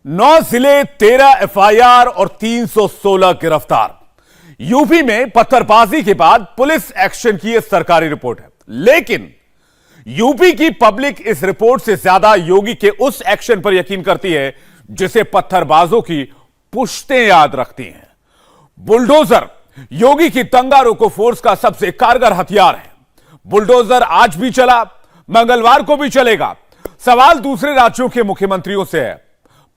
9 जिले, 13 एफआईआर और 316 गिरफ्तार। यूपी में पत्थरबाजी के बाद पुलिस एक्शन की यह सरकारी रिपोर्ट है, लेकिन यूपी की पब्लिक इस रिपोर्ट से ज्यादा योगी के उस एक्शन पर यकीन करती है जिसे पत्थरबाजों की पुश्तें याद रखती हैं। बुलडोजर योगी की दंगा रोको फोर्स का सबसे कारगर हथियार है। बुलडोजर आज भी चला, मंगलवार को भी चलेगा। सवाल दूसरे राज्यों के मुख्यमंत्रियों से है।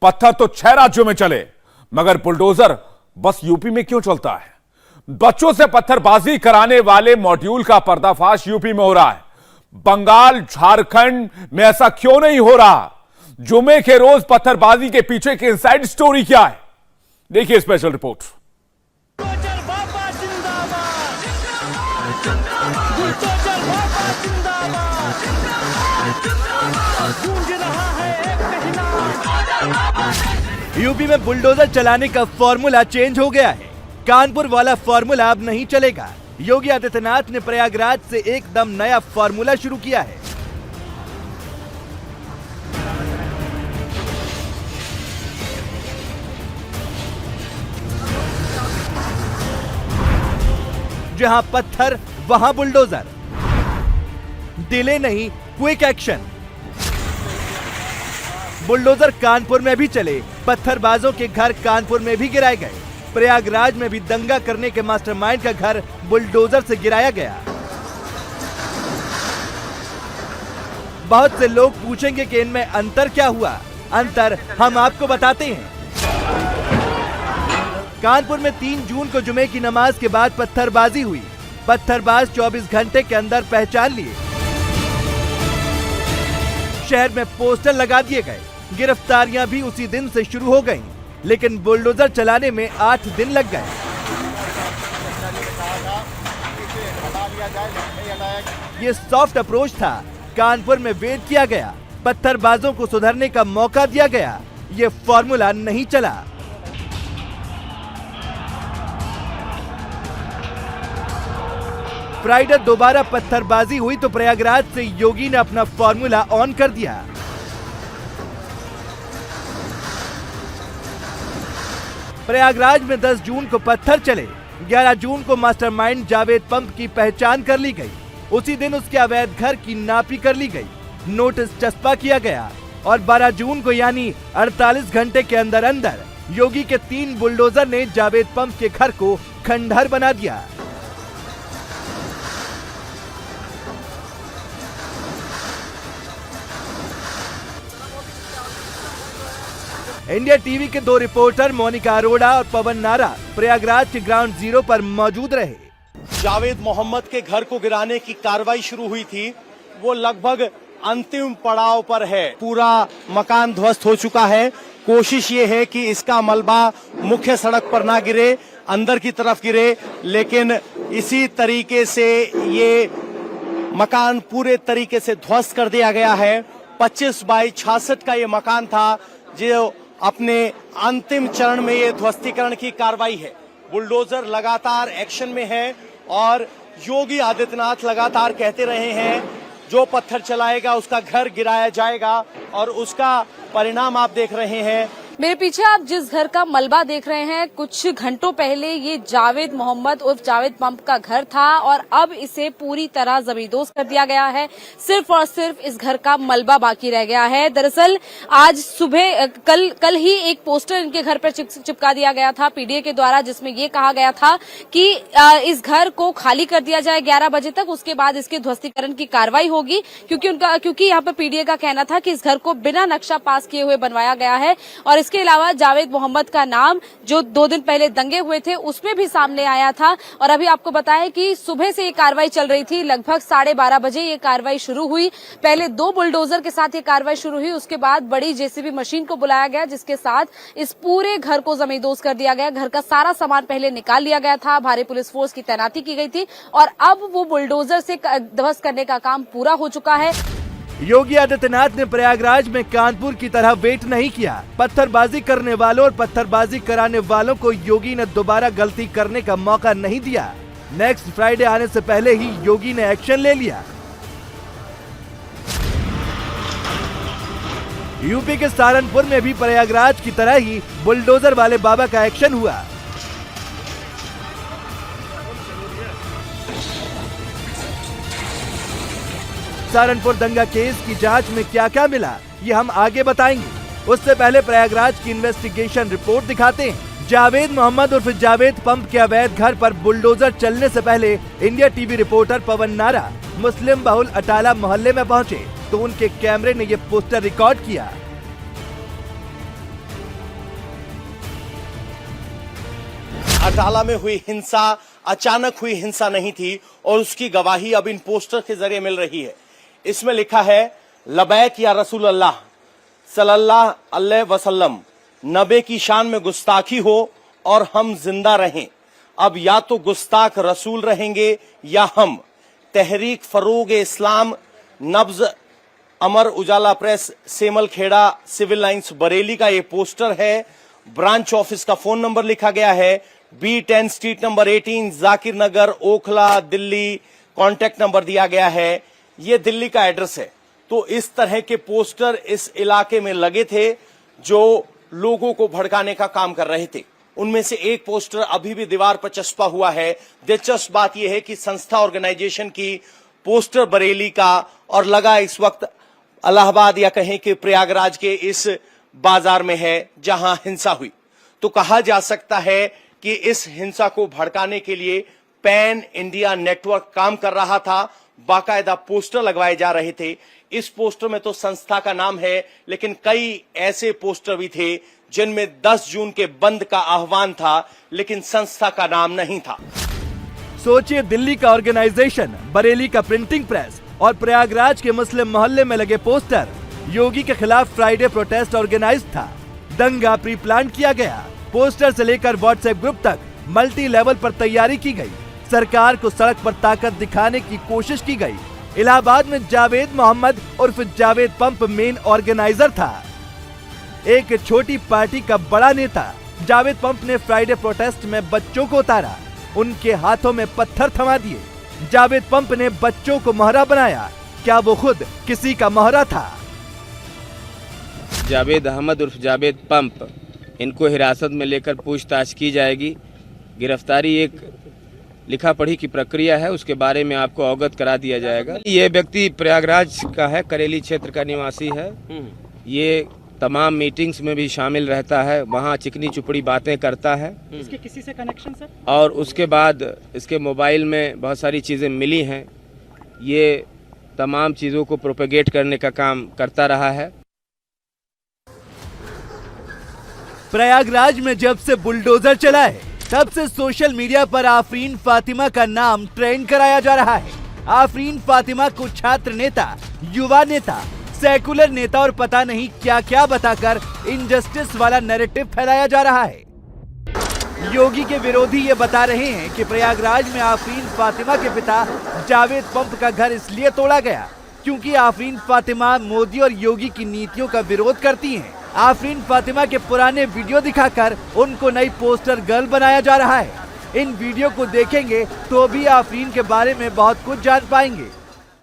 पत्थर तो 6 राज्यों में चले, मगर बुलडोजर बस यूपी में क्यों चलता है? बच्चों से पत्थरबाजी कराने वाले मॉड्यूल का पर्दाफाश यूपी में हो रहा है। बंगाल, झारखंड में ऐसा क्यों नहीं हो रहा? जुमे के रोज पत्थरबाजी के पीछे की इनसाइड स्टोरी क्या है? देखिए स्पेशल रिपोर्ट। यूपी में बुलडोजर चलाने का फॉर्मूला चेंज हो गया है। कानपुर वाला फॉर्मूला अब नहीं चलेगा। योगी आदित्यनाथ ने प्रयागराज से एकदम नया फॉर्मूला शुरू किया है। जहां पत्थर वहां बुलडोजर। डिले नहीं, क्विक एक्शन। बुलडोजर कानपुर में भी चले, पत्थरबाजों के घर कानपुर में भी गिराए गए। प्रयागराज में भी दंगा करने के मास्टरमाइंड का घर बुलडोजर से गिराया गया। बहुत से लोग पूछेंगे कि इनमें अंतर क्या हुआ। अंतर हम आपको बताते हैं। कानपुर में 3 जून को जुमे की नमाज के बाद पत्थरबाजी हुई। पत्थरबाज 24 घंटे के अंदर पहचान लिए। शहर में पोस्टर लगा दिए गए। गिरफ्तारियां भी उसी दिन से शुरू हो गईं, लेकिन बुलडोजर चलाने में 8 दिन लग गए। ये सॉफ्ट अप्रोच था। कानपुर में वेट किया गया, पत्थरबाजों को सुधरने का मौका दिया गया। ये फॉर्मूला नहीं चला। फ्राइडे दोबारा पत्थरबाजी हुई तो प्रयागराज से योगी ने अपना फॉर्मूला ऑन कर दिया। प्रयागराज में 10 जून को पत्थर चले। 11 जून को मास्टरमाइंड जावेद पंप की पहचान कर ली गई। उसी दिन उसके अवैध घर की नापी कर ली गई, नोटिस चस्पा किया गया और 12 जून को यानी 48 घंटे के अंदर अंदर योगी के 3 बुलडोजर ने जावेद पंप के घर को खंडहर बना दिया। इंडिया टीवी के 2 रिपोर्टर मोनिका अरोड़ा और पवन नारा प्रयागराज के ग्राउंड जीरो पर मौजूद रहे। जावेद मोहम्मद के घर को गिराने की कार्रवाई शुरू हुई थी, वो लगभग अंतिम पड़ाव पर है। पूरा मकान ध्वस्त हो चुका है। कोशिश ये है कि इसका मलबा मुख्य सड़क पर ना गिरे, अंदर की तरफ गिरे, लेकिन इसी तरीके से ये मकान पूरे तरीके से ध्वस्त कर दिया गया है। 25 बाई 66 का ये मकान था, जो अपने अंतिम चरण में ये ध्वस्तीकरण की कार्रवाई है। बुलडोजर लगातार एक्शन में है और योगी आदित्यनाथ लगातार कहते रहे हैं जो पत्थर चलाएगा उसका घर गिराया जाएगा, और उसका परिणाम आप देख रहे हैं। मेरे पीछे आप जिस घर का मलबा देख रहे हैं, कुछ घंटों पहले ये जावेद मोहम्मद उर्फ जावेद पंप का घर था और अब इसे पूरी तरह जमींदोज कर दिया गया है। सिर्फ और सिर्फ इस घर का मलबा बाकी रह गया है। दरअसल आज सुबह कल ही एक पोस्टर इनके घर पर चिपका दिया गया था पीडीए के द्वारा, जिसमें ये कहा गया था कि इस घर को खाली कर दिया जाए 11 बजे तक, उसके बाद इसके ध्वस्तीकरण की कार्रवाई होगी। क्योंकि यहाँ पर पीडीए का कहना था कि इस घर को बिना नक्शा पास किए हुए बनवाया गया है। और इसके अलावा जावेद मोहम्मद का नाम जो 2 दिन पहले दंगे हुए थे उसमें भी सामने आया था। और अभी आपको बताएं कि सुबह से ये कार्रवाई चल रही थी। लगभग 12:30 बजे ये कार्रवाई शुरू हुई। पहले 2 बुलडोजर के साथ ये कार्रवाई शुरू हुई, उसके बाद बड़ी जेसीबी मशीन को बुलाया गया, जिसके साथ इस पूरे घर को जमींदोज कर दिया गया। घर का सारा सामान पहले निकाल लिया गया था, भारी पुलिस फोर्स की तैनाती की गई थी और अब वो बुलडोजर से ध्वस्त करने का काम पूरा हो चुका है। योगी आदित्यनाथ ने प्रयागराज में कानपुर की तरह वेट नहीं किया। पत्थरबाजी करने वालों और पत्थरबाजी कराने वालों को योगी ने दोबारा गलती करने का मौका नहीं दिया। नेक्स्ट फ्राइडे आने से पहले ही योगी ने एक्शन ले लिया। यूपी के सहारनपुर में भी प्रयागराज की तरह ही बुलडोजर वाले बाबा का एक्शन हुआ। सहारनपुर दंगा केस की जांच में क्या क्या मिला ये हम आगे बताएंगे। उससे पहले प्रयागराज की इन्वेस्टिगेशन रिपोर्ट दिखाते हैं। जावेद मोहम्मद उर्फ जावेद पंप के अवैध घर पर बुलडोजर चलने से पहले इंडिया टीवी रिपोर्टर पवन नारा मुस्लिम बहुल अटाला मोहल्ले में पहुंचे तो उनके कैमरे ने ये पोस्टर रिकॉर्ड किया। अटाला में हुई हिंसा अचानक हुई हिंसा नहीं थी और उसकी गवाही अब इन पोस्टर के जरिए मिल रही है। इसमें लिखा है, लबैक या रसूल अल्लाह सल्लल्लाहु अलैहि वसल्लम, नबी की शान में गुस्ताखी हो और हम जिंदा रहें। अब या तो गुस्ताख रसूल रहेंगे या हम। तहरीक फरोग इस्लाम, नब्ज अमर उजाला प्रेस, सेमल खेड़ा, सिविल लाइंस बरेली का ये पोस्टर है। ब्रांच ऑफिस का फोन नंबर लिखा गया है, B10 स्ट्रीट नंबर 18, जाकिर नगर, ओखला, दिल्ली। कॉन्टैक्ट नंबर दिया गया है। ये दिल्ली का एड्रेस है। तो इस तरह के पोस्टर इस इलाके में लगे थे जो लोगों को भड़काने का काम कर रहे थे। उनमें से एक पोस्टर अभी भी दीवार पर चस्पा हुआ है। दिलचस्प बात यह है कि संस्था ऑर्गेनाइजेशन की पोस्टर बरेली का और लगा इस वक्त इलाहाबाद या कहें कि प्रयागराज के इस बाजार में है जहां हिंसा हुई। तो कहा जा सकता है कि इस हिंसा को भड़काने के लिए पैन इंडिया नेटवर्क काम कर रहा था। बाकायदा पोस्टर लगवाए जा रहे थे। इस पोस्टर में तो संस्था का नाम है, लेकिन कई ऐसे पोस्टर भी थे जिनमें 10 जून के बंद का आह्वान था, लेकिन संस्था का नाम नहीं था। सोचिए, दिल्ली का ऑर्गेनाइजेशन, बरेली का प्रिंटिंग प्रेस और प्रयागराज के मुस्लिम मोहल्ले में लगे पोस्टर। योगी के खिलाफ फ्राइडे प्रोटेस्ट ऑर्गेनाइज था। दंगा प्री प्लान किया गया। पोस्टर से लेकर व्हाट्सएप ग्रुप तक मल्टी लेवल पर तैयारी की गई। सरकार को सड़क पर ताकत दिखाने की कोशिश की गई। इलाहाबाद में जावेद मोहम्मद उर्फ जावेद पंप मेन ऑर्गेनाइजर था। एक छोटी पार्टी का बड़ा नेता जावेद पंप ने फ्राइडे प्रोटेस्ट में बच्चों को उतारा, उनके हाथों में पत्थर थमा दिए। जावेद पंप ने बच्चों को मोहरा बनाया। क्या वो खुद किसी का मोहरा था? जावेद अहमद उर्फ जावेद पंप, इनको हिरासत में लेकर पूछताछ की जाएगी। गिरफ्तारी एक लिखा पढ़ी की प्रक्रिया है, उसके बारे में आपको अवगत करा दिया जाएगा। ये व्यक्ति प्रयागराज का है, करेली क्षेत्र का निवासी है। ये तमाम मीटिंग्स में भी शामिल रहता है, वहाँ चिकनी चुपड़ी बातें करता है। इसके किसी से कनेक्शन सर? और उसके बाद इसके मोबाइल में बहुत सारी चीज़ें मिली हैं। ये तमाम चीज़ों को प्रोपेगेट करने का काम करता रहा है। प्रयागराज में जब से बुलडोजर चला है तब से सोशल मीडिया पर आफरीन फातिमा का नाम ट्रेंड कराया जा रहा है। आफरीन फातिमा को छात्र नेता, युवा नेता, सेकुलर नेता और पता नहीं क्या क्या बताकर इनजस्टिस वाला नैरेटिव फैलाया जा रहा है। योगी के विरोधी ये बता रहे हैं कि प्रयागराज में आफरीन फातिमा के पिता जावेद पंप का घर इसलिए तोड़ा गया क्योंकि आफरीन फातिमा मोदी और योगी की नीतियों का विरोध करती हैं। आफरीन फातिमा के पुराने वीडियो दिखाकर उनको नई पोस्टर गर्ल बनाया जा रहा है। इन वीडियो को देखेंगे तो भी आफरीन के बारे में बहुत कुछ जान पाएंगे।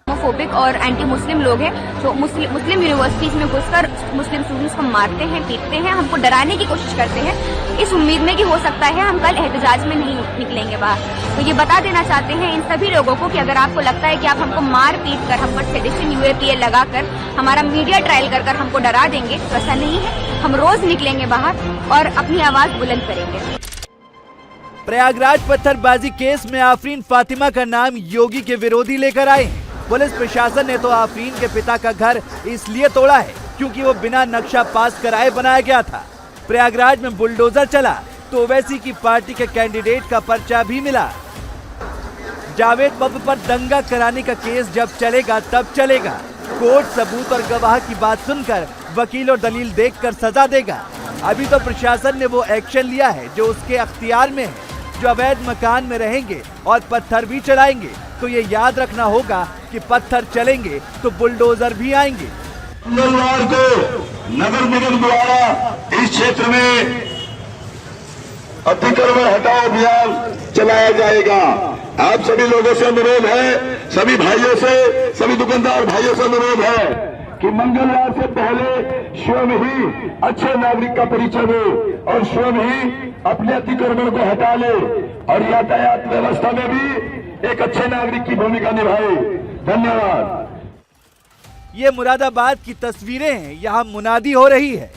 होमोफोबिक और एंटी मुस्लिम लोग हैं जो मुस्लिम यूनिवर्सिटीज में घुसकर मुस्लिम स्टूडेंट्स को मारते हैं, पीटते हैं, हमको डराने की कोशिश करते हैं, इस उम्मीद में कि हो सकता है हम कल एहतजाज में नहीं निकलेंगे बाहर। तो ये बता देना चाहते हैं इन सभी लोगों को कि अगर आपको लगता है कि आप हमको मार पीट कर, हम पर सेडिशन UAPA लगाकर, हमारा मीडिया ट्रायल कर हमको डरा देंगे, तो ऐसा नहीं है। हम रोज निकलेंगे बाहर और अपनी आवाज बुलंद करेंगे। प्रयागराज पत्थरबाजी केस में आफरीन फातिमा का नाम योगी के विरोधी लेकर आए हैं। पुलिस प्रशासन ने तो आफरीन के पिता का घर इसलिए तोड़ा है क्योंकि वो बिना नक्शा पास कराए बनाया गया था। प्रयागराज में बुलडोजर चला तो ओवैसी की पार्टी के कैंडिडेट का पर्चा भी मिला। जावेद पंप पर दंगा कराने का केस जब चलेगा तब चलेगा। कोर्ट सबूत और गवाह की बात सुनकर वकील और दलील देखकर सजा देगा। अभी तो प्रशासन ने वो एक्शन लिया है जो उसके अख्तियार में है। जो अवैध मकान में रहेंगे और पत्थर भी चलाएंगे तो ये याद रखना होगा कि पत्थर चलेंगे तो बुलडोजर भी आएंगे। मंगलवार को नगर निगम द्वारा इस क्षेत्र में अतिक्रमण हटाओ अभियान चलाया जाएगा। आप सभी लोगों से अनुरोध है, सभी भाइयों से, सभी दुकानदार भाइयों से अनुरोध है कि मंगलवार से पहले स्वयं ही अच्छे नागरिक का परिचय दे और स्वयं ही अपने अतिक्रमण को हटा ले और यातायात व्यवस्था में भी एक अच्छे नागरिक की भूमिका निभाए। धन्यवाद। ये मुरादाबाद की तस्वीरें हैं, यहाँ मुनादी हो रही है।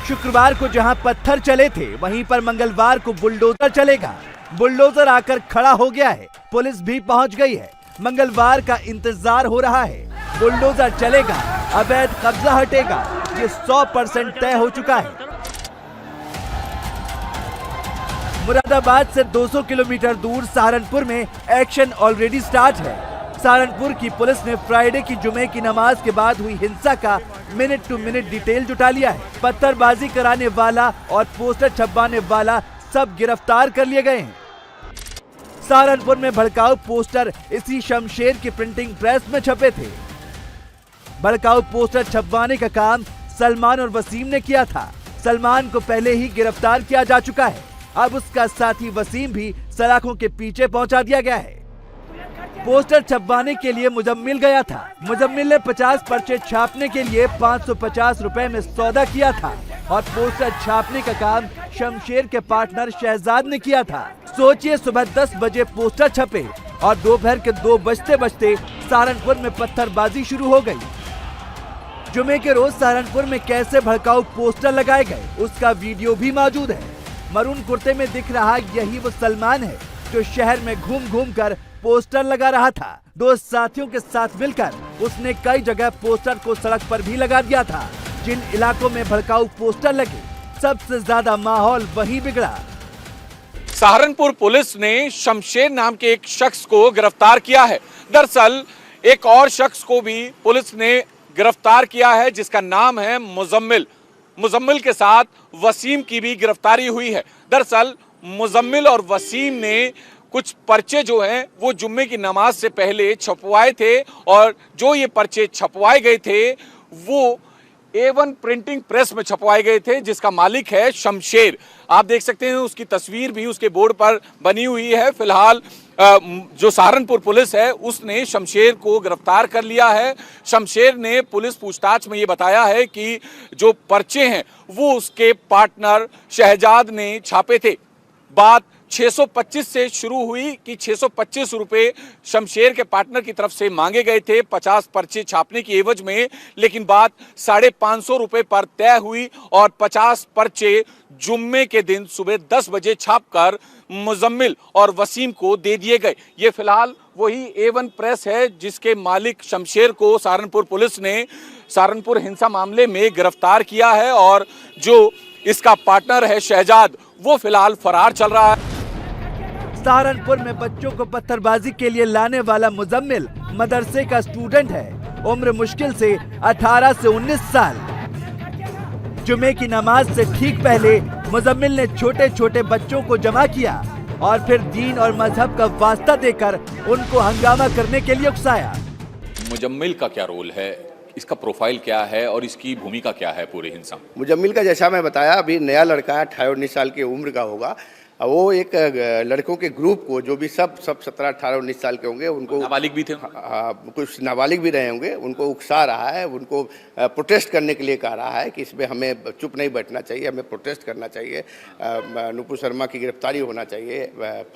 शुक्रवार को जहां पत्थर चले थे वहीं पर मंगलवार को बुलडोजर चलेगा। बुलडोजर आकर खड़ा हो गया है, पुलिस भी पहुंच गई है। मंगलवार का इंतजार हो रहा है। बुलडोजर चलेगा, अवैध कब्जा हटेगा, ये 100% तय हो चुका है। मुरादाबाद से 200 किलोमीटर दूर सहारनपुर में एक्शन ऑलरेडी स्टार्ट है। सहारनपुर की पुलिस ने फ्राइडे की जुमे की नमाज के बाद हुई हिंसा का मिनट टू मिनट डिटेल जुटा लिया है। पत्थरबाजी कराने वाला और पोस्टर छपवाने वाला सब गिरफ्तार कर लिए गए हैं। सहारनपुर में भड़काऊ पोस्टर इसी शमशेर की प्रिंटिंग प्रेस में छपे थे। भड़काऊ पोस्टर छपवाने का काम सलमान और वसीम ने किया था। सलमान को पहले ही गिरफ्तार किया जा चुका है। अब उसका साथी वसीम भी सलाखों के पीछे पहुंचा दिया गया है। पोस्टर छपवाने के लिए मुजम्मिल गया था। मुजम्मिल ने 50 पर्चे छापने के लिए 550 रुपए में सौदा किया था और पोस्टर छापने का काम शमशेर के पार्टनर शहजाद ने किया था। सोचिए, सुबह 10 बजे पोस्टर छपे और दोपहर के 2 बजते सहारनपुर में पत्थरबाजी शुरू हो गई। जुमे के रोज सहारनपुर में कैसे भड़काऊ पोस्टर लगाए गए उसका वीडियो भी मौजूद है। मरून कुर्ते में दिख रहा यही वो सलमान है जो शहर में घूम घूम कर पोस्टर लगा रहा था। 2 साथियों के साथ मिलकर उसने कई जगह पोस्टर को सड़क पर भी लगा दिया था। जिन इलाकों में भड़काऊ पोस्टर लगे सबसे ज्यादा माहौल वहीं बिगड़ा। सहारनपुर पुलिस ने शमशेर नाम के एक शख्स को गिरफ्तार किया है। दरअसल एक और शख्स को भी पुलिस ने गिरफ्तार किया है जिसका नाम है मुजम्मिल। मुजम्मिल के साथ वसीम की भी गिरफ्तारी हुई है। दरअसल मुजम्मिल और वसीम ने कुछ पर्चे जो हैं वो जुम्मे की नमाज से पहले छपवाए थे और जो ये पर्चे छपवाए गए थे वो A1 प्रिंटिंग प्रेस में छपवाए गए थे जिसका मालिक है शमशेर। आप देख सकते हैं उसकी तस्वीर भी उसके बोर्ड पर बनी हुई है। फिलहाल जो सहारनपुर पुलिस है उसने शमशेर को गिरफ्तार कर लिया है। शमशेर ने पुलिस पूछताछ में ये बताया है कि जो पर्चे हैं वो उसके पार्टनर शहजाद ने छापे थे। बात 625 से शुरू हुई कि 625 रुपए शमशेर के पार्टनर की तरफ से मांगे गए थे 50 पर्चे छापने की एवज में, लेकिन बात 550 रुपए पर तय हुई और 50 पर्चे जुम्मे के दिन सुबह 10 बजे छापकर मुजम्मिल और वसीम को दे दिए गए। ये फिलहाल वही A1 प्रेस है जिसके मालिक शमशेर को सहारनपुर पुलिस ने सहारनपुर हिंसा मामले में गिरफ्तार किया है और जो इसका पार्टनर है शहजाद वो फिलहाल फरार चल रहा है। सहारनपुर में बच्चों को पत्थरबाजी के लिए लाने वाला मुजम्मिल मदरसे का स्टूडेंट है। उम्र मुश्किल से 18 से 19 साल। जुमे की नमाज से ठीक पहले मुजम्मिल ने छोटे छोटे बच्चों को जमा किया और फिर दीन और मजहब का वास्ता देकर उनको हंगामा करने के लिए उकसाया। मुजम्मिल का क्या रोल है, इसका प्रोफाइल क्या है और इसकी भूमिका क्या है पूरी हिंसा? मुजम्मिल का जैसा मैं बताया, अभी नया लड़का है, 18-19 साल की उम्र का होगा। वो एक लड़कों के ग्रुप को जो भी सब 17, 18, 19 साल के होंगे उनको, नाबालिग भी थे, कुछ नाबालिग भी रहे होंगे, उनको उकसा रहा है, उनको प्रोटेस्ट करने के लिए कह रहा है कि इसमें हमें चुप नहीं बैठना चाहिए, हमें प्रोटेस्ट करना चाहिए, नुपुर शर्मा की गिरफ्तारी होना चाहिए,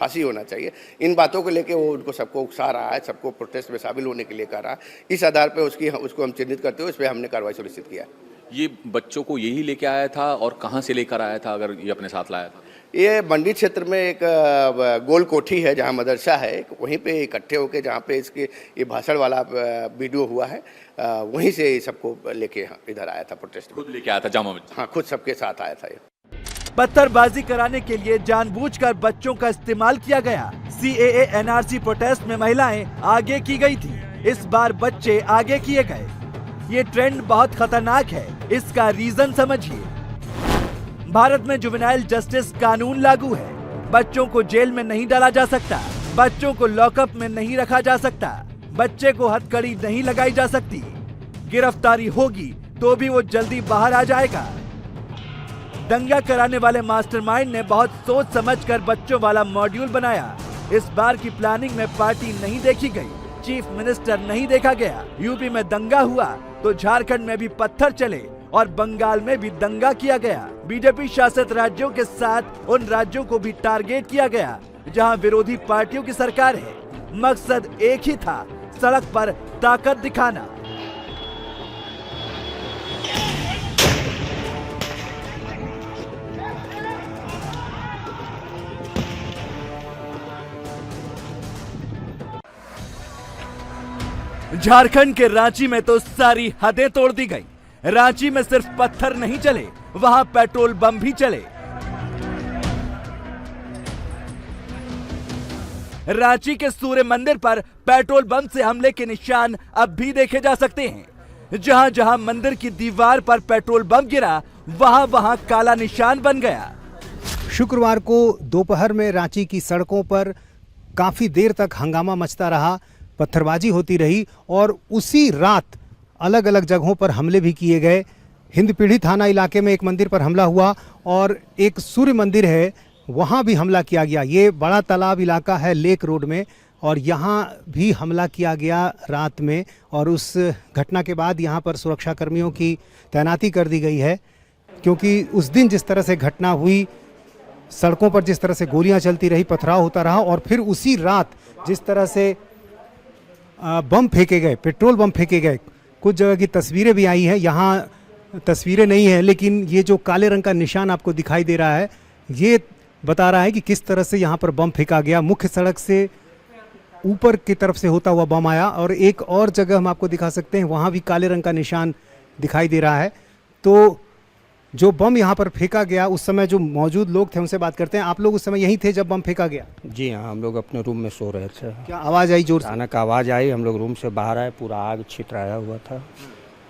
फांसी होना चाहिए। इन बातों को लेके वो उनको सबको उकसा रहा है, सबको प्रोटेस्ट में शामिल होने के लिए कह रहा है। इस आधार पर उसको हम चिन्हित करते हुए इस पर हमने कार्रवाई सुनिश्चित किया। ये बच्चों को यही लेके आया था और कहाँ से लेकर आया था अगर ये अपने साथ लाया था? ये मंडी क्षेत्र में एक गोल कोठी है जहाँ मदरसा है, वहीं पे इकट्ठे होकर जहाँ पे इसके ये भाषण वाला वीडियो हुआ है वहीं से सबको लेके इधर आया था प्रोटेस्ट। खुद लेके आया था जामा मस्जिद? हाँ, खुद सबके साथ आया था। ये पत्थरबाजी कराने के लिए जानबूझकर बच्चों का इस्तेमाल किया गया। CAA NRC प्रोटेस्ट में महिलाएं आगे की गई थी, इस बार बच्चे आगे किए गए। ये ट्रेंड बहुत खतरनाक है, इसका रीजन समझिए। भारत में जुवेनाइल जस्टिस कानून लागू है। बच्चों को जेल में नहीं डाला जा सकता, बच्चों को लॉकअप में नहीं रखा जा सकता, बच्चे को हथकड़ी नहीं लगाई जा सकती। गिरफ्तारी होगी तो भी वो जल्दी बाहर आ जाएगा। दंगा कराने वाले मास्टरमाइंड ने बहुत सोच समझकर बच्चों वाला मॉड्यूल बनाया। इस बार की प्लानिंग में पार्टी नहीं देखी गई। चीफ मिनिस्टर नहीं देखा गया। यूपी में दंगा हुआ तो झारखंड में भी पत्थर चले और बंगाल में भी दंगा किया गया। बीजेपी शासित राज्यों के साथ उन राज्यों को भी टारगेट किया गया जहां विरोधी पार्टियों की सरकार है। मकसद एक ही था, सड़क पर ताकत दिखाना। झारखंड के रांची में तो सारी हदें तोड़ दी गई। रांची में सिर्फ पत्थर नहीं चले, वहां पेट्रोल बम भी चले। रांची के सूर्य मंदिर पर पेट्रोल बम से हमले के निशान अब भी देखे जा सकते हैं। जहां जहां मंदिर की दीवार पर पेट्रोल बम गिरा, वहां वहां काला निशान बन गया। शुक्रवार को दोपहर में रांची की सड़कों पर काफी देर तक हंगामा मचता रहा, पत्थरबाजी होती रही और उसी रात अलग अलग जगहों पर हमले भी किए गए। हिंदपीढ़ी थाना इलाके में एक मंदिर पर हमला हुआ और एक सूर्य मंदिर है, वहां भी हमला किया गया। ये बड़ा तालाब इलाका है लेक रोड में और यहाँ भी हमला किया गया रात में। और उस घटना के बाद यहाँ पर सुरक्षा कर्मियों की तैनाती कर दी गई है, क्योंकि उस दिन जिस तरह से घटना हुई, सड़कों पर जिस तरह से गोलियां चलती रही, पथराव होता रहा और फिर उसी रात जिस तरह से बम फेंके गए, पेट्रोल बम फेंके गए। कुछ जगह की तस्वीरें भी आई हैं, यहाँ तस्वीरें नहीं हैं, लेकिन ये जो काले रंग का निशान आपको दिखाई दे रहा है, ये बता रहा है कि किस तरह से यहाँ पर बम फेंका गया। मुख्य सड़क से ऊपर की तरफ से होता हुआ बम आया और एक और जगह हम आपको दिखा सकते हैं, वहाँ भी काले रंग का निशान दिखाई दे रहा है। तो जो बम यहाँ पर फेंका गया, उस समय जो मौजूद लोग थे उनसे बात करते हैं। आप लोग उस समय यहीं थे जब बम फेंका गया? जी हाँ, हम लोग अपने रूम में सो रहे थे। क्या आवाज़ आई जोर से? अचानक आवाज़ आई, हम लोग रूम से बाहर आए, पूरा आग छितराया हुआ था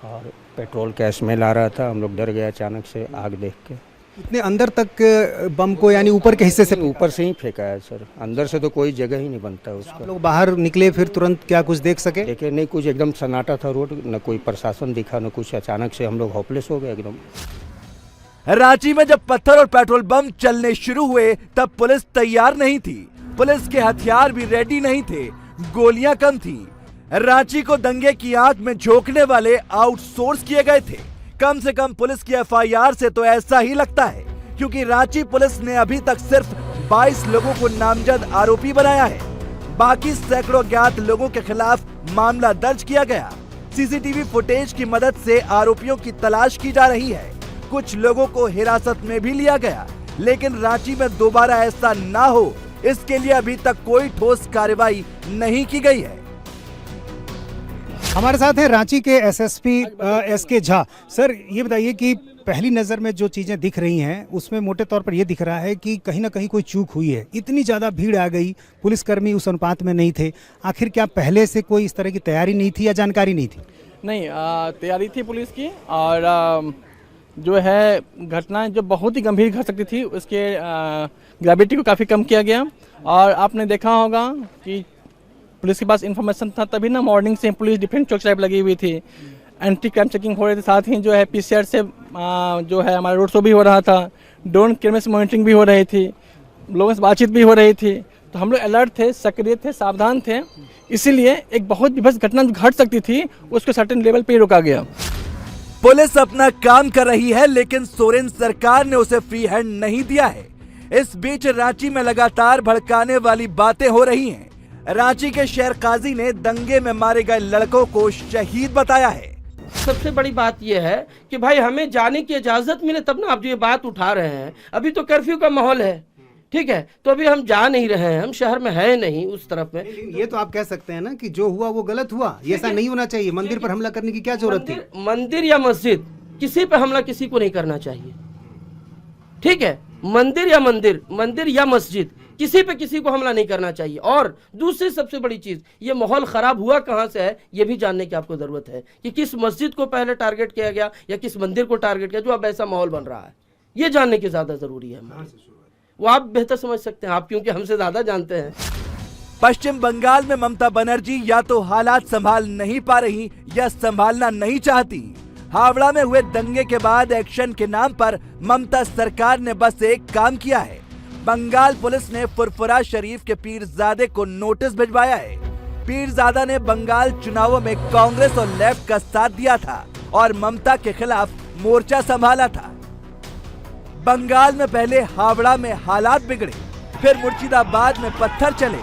और पेट्रोल का स्मेल आ रहा था। हम लोग डर गए अचानक से आग देख के। इतने अंदर तक बम को, यानी ऊपर के हिस्से से? ऊपर से ही फेंका है सर, अंदर से तो कोई जगह ही नहीं बनता उसका। लोग बाहर निकले फिर तुरंत, क्या कुछ देख सके? देखे नहीं, कुछ एकदम सन्नाटा था रोड, न कोई प्रशासन दिखा न कुछ। अचानक से हम लोग होपलेस हो गए एकदम। रांची में जब पत्थर और पेट्रोल बम चलने शुरू हुए तब पुलिस तैयार नहीं थी। पुलिस के हथियार भी रेडी नहीं थे, गोलियां कम थी। रांची को दंगे की आंख में झोंकने वाले आउटसोर्स किए गए थे। कम से कम पुलिस की एफआईआर से तो ऐसा ही लगता है, क्योंकि रांची पुलिस ने अभी तक सिर्फ 22 लोगों को नामजद आरोपी बनाया है। बाकी सैकड़ों ज्ञात लोगों के खिलाफ मामला दर्ज किया गया। सीसीटीवी फुटेज की मदद से आरोपियों की तलाश की जा रही है। कुछ लोगों को हिरासत में भी लिया गया, लेकिन रांची में दोबारा ऐसा ना हो, इसके लिए अभी तक कोई ठोस कार्रवाई नहीं की गई है। हमारे साथ है रांची के एसएसपी एसके झा। सर, ये बताइए कि पहली नज़र में जो चीज़ें दिख रही हैं उसमें मोटे तौर पर ये दिख रहा है कि कहीं ना कहीं कोई चूक हुई है। इतनी ज़्यादा भीड़ आ गई, पुलिसकर्मी उस अनुपात में नहीं थे। आखिर क्या पहले से कोई इस तरह की तैयारी नहीं थी या जानकारी नहीं थी? नहीं, तैयारी थी पुलिस की और जो है घटना जो बहुत ही गंभीर घट सकती थी, उसके ग्रेविटी को काफ़ी कम किया गया। और आपने देखा होगा कि पुलिस के पास इन्फॉर्मेशन था, तभी ना मॉर्निंग से पुलिस डिफेंस चौक साइड लगी हुई थी, एंटी क्राइम चेकिंग हो रही थी, साथ ही जो है पीसीआर से जो है हमारा रोड शो भी हो रहा था, ड्रोन कैमरे से मॉनिटरिंग भी हो रही थी, लोगों से बातचीत भी हो रही थी। तो हम लोग अलर्ट थे, सक्रिय थे, सावधान थे। इसीलिए एक बहुत विभत्स घटना जो घट सकती थी उसको सर्टेन लेवल पे ही रोका गया। पुलिस अपना काम कर रही है, लेकिन सोरेन सरकार ने उसे फ्री हैंड नहीं दिया है। इस बीच रांची में लगातार भड़काने वाली बातें हो रही हैं। रांची के शहर काजी ने दंगे में मारे गए लड़कों को शहीद बताया है। सबसे बड़ी बात यह है कि भाई हमें जाने की इजाजत मिले तब ना आप जो ये बात उठा रहे हैं। अभी तो कर्फ्यू का माहौल है, ठीक है, तो अभी हम जा नहीं रहे हैं, हम शहर में है नहीं उस तरफ में। ये तो आप कह सकते हैं ना कि जो हुआ वो गलत हुआ, ये ऐसा नहीं होना चाहिए। मंदिर पर हमला करने की क्या जरूरत थी? मंदिर या मस्जिद, किसी पे हमला किसी को नहीं करना चाहिए, ठीक है। मंदिर या मस्जिद, किसी पे किसी को हमला नहीं करना चाहिए। और दूसरी सबसे बड़ी चीज, ये माहौल खराब हुआ कहां से है, ये भी जानने की आपको जरूरत है कि किस मस्जिद को पहले टारगेट किया गया या किस मंदिर को टारगेट किया, जो अब ऐसा माहौल बन रहा है, ये जानने की ज्यादा जरूरी है। वो आप बेहतर समझ सकते हैं, आप क्योंकि हमसे ज्यादा जानते हैं। पश्चिम बंगाल में ममता बनर्जी या तो हालात संभाल नहीं पा रही या संभालना नहीं चाहती। हावड़ा में हुए दंगे के बाद एक्शन के नाम पर ममता सरकार ने बस एक काम किया है। बंगाल पुलिस ने फुरफुरा शरीफ के पीरजादे को नोटिस भिजवाया है। पीरजादा ने बंगाल चुनावों में कांग्रेस और लेफ्ट का साथ दिया था और ममता के खिलाफ मोर्चा संभाला था। बंगाल में पहले हावड़ा में हालात बिगड़े, फिर मुर्शिदाबाद में पत्थर चले।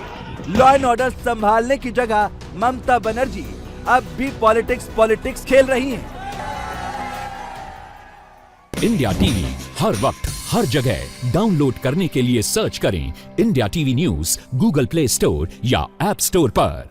लॉ एंड ऑर्डर संभालने की जगह ममता बनर्जी अब भी पॉलिटिक्स खेल रही हैं। इंडिया टीवी हर वक्त हर जगह डाउनलोड करने के लिए सर्च करें India TV news Google play store या ऐप स्टोर पर।